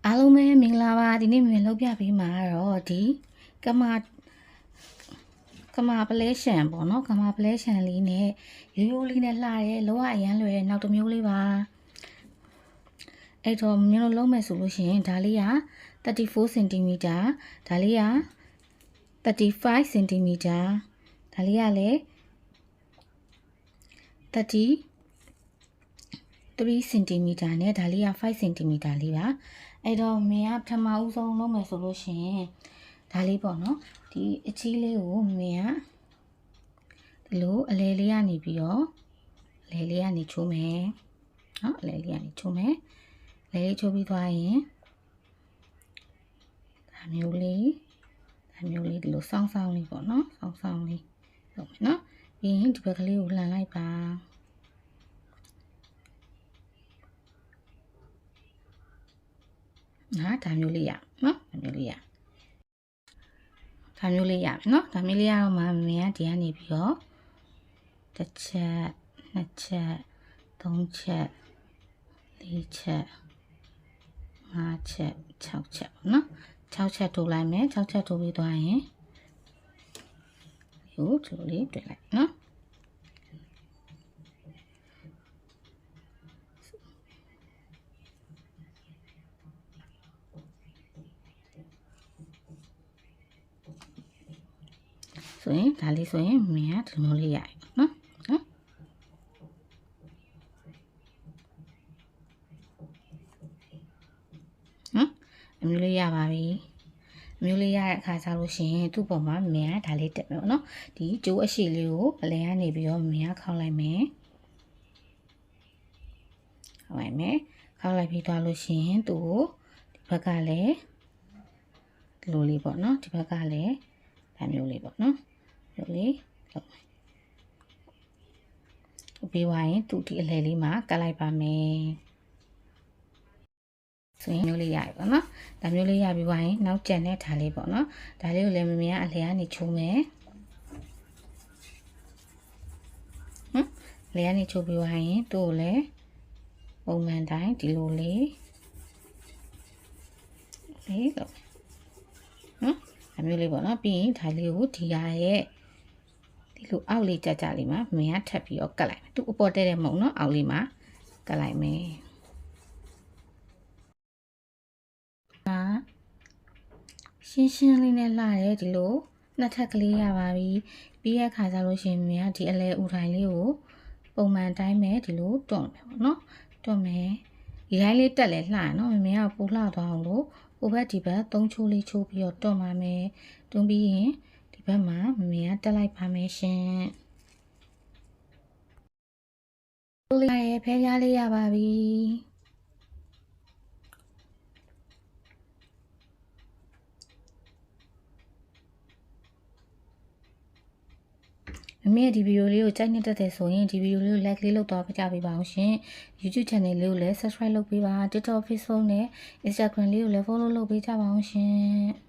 အားလုံးပဲမင်္ဂလာပါဒီနေ့မြင်လုပ်ပြပေးမှာတော့ဒီကမာပလဲရှန်ပေါ့နော်ကမာပလဲရှန်လေးနဲ့ရိုးရိုးလေးနဲ့လှရဲလောကအရန်လွယ်တဲ့နောက်တစ်မျိုးလေးပါအဲ့တော့မျိုးလုံးမယ်ဆိုလို့ရှိရင်ဒါလေးက34 cm ဒါလေးက35 cm ဒါလေးကလည်း33 cm နဲ့ဒါလေးက5 cm လေးပါအဲ့တော့မင်းကပထမဦးဆုံးလုပ်မယ်ဆိုလို့ရှိရင်ဒါလေးပေါ့နော်ဒီအချီးလေးကိုမင်းကဒီလိုအလဲလေးကနေပြီးတော့အလဲလေးကနေချိုးမယ်နော်အလဲလေးကနေချိုးမယ်လဲလေးချိုးပြီးသွားရင်ဒါမျိုးလေးဒီလိုစောင်းလေးပေါ့နော်စောင်းလေးလုပ်မယ်နော်ပြီးရင်ဒီဘက်ကလေးကိုလှန်လိုက်ပါဒါမျိုးလေးရနော်ဒါမျိုးလေးရမယ်နော်ဒါမျိုးလေးရတော့မှမင်းကဒီကနေပြီးတော့တစ်ချက်နှစ်ချက်သုံးချက်လေးချက်၅ချက်6ချက်ပေါ့နော်6ချက်ထိုးလိုက်မယ်6ချက်ထိုးပြီးသွားရင်ဒီလိုလေးတွေ့လိုက်နော်ဆိုရင်ဒါလေးဆိုရင်မင်းကဒီလိုလေးရနော်အမျိုးလေးရပါပြီအမျိုးလေးရတဲ့အခါကျလို့ရှိရင်သူ့ပေါ်မှာမင်းကဒါလေးတက်မယ်ပေါ့နော်ဒီကျိုးအရှိလေးကိုအလဲကနေပြီးတော့မင်းကခောက်လိုက်မယ်ခောက်လိုက်ပြီးသွားလို့ရှိရင်သူ့ကိုဒီဘက်ကလည်းဒီလိုလေးပေါ့နော်ဒီဘက်ကလည်းဒါမျိုးလေးပေါ့နော်မျိုးလေးလုပ်မယ်ပြီးသွားရင်သူ့ဒီအလဲလေးမှာကတ်လိုက်ပါမယ်ဆိုရင်မျိုးလေးရပြီပေါ့နော်ဒါမျိုးလေးရပြီးသွားရင်နောက်ကျန်တဲ့ဓာလေးပေါ့နော်ဒါလေးကိုလည်းမမေကအလဲကနေချိုးမယ်လဲကနေချိုးပြီးသွားရင်သူ့ကိုလည်းပုံမှန်တိုင်းဒီလိုလေးလုပ်နော်ဒါမျိုးလေးပေါ့နော်ပြီးရင်ဒါလေးကိုဒီရရဲ့ဒီလိုအောက်လေးကြလေးမှာမင်းကထပ်ပြီးတော့ကတ်လိုက်မယ်သူ့အပေါ်တဲ့မုံနော်အောက်လေးမှာကတ်လိုက်မယ်ရှင်းလေးနဲ့လှရဲဒီလိုနှစ်ထပ်ကလေးရပါပြီပြီးရခါကြလို့ရှိရင်မင်းကဒီအလဲဥထိုင်လေးကိုပုံမှန်တိုင်းပဲဒီလိုတွန်းမယ်ပေါ့နော်တွန်းမယ်ဒီတိုင်းလေးတက်လဲလှရနော်မင်းကပိုလှသွားအောင်လို့ဟိုဘက်ဒီဘက်သုံးချိုးလေးချိုးပြီးတော့တွန်းပါမယ်တွန်းပြီးရင်ဒီဘက်မှာမင်းကတက်လိုက်ပါမယ်ရှင်လေးရဖဲပြားလေးရပါပြီမမေဒီဗီဒီယိုလေးကိုကြိုက်နေတတ်တယ်ဆိုရင်ဒီဗီဒီယိုလေးကို like လေးလုပ်သွားပြပေးပါအောင်ရှင် YouTube channel လေးကိုလည်း subscribe လုပ်ပေးပါ TikTok Facebook နဲ့ Instagram လေးကိုလည်း follow လုပ်ပေးကြပါအောင်ရှင်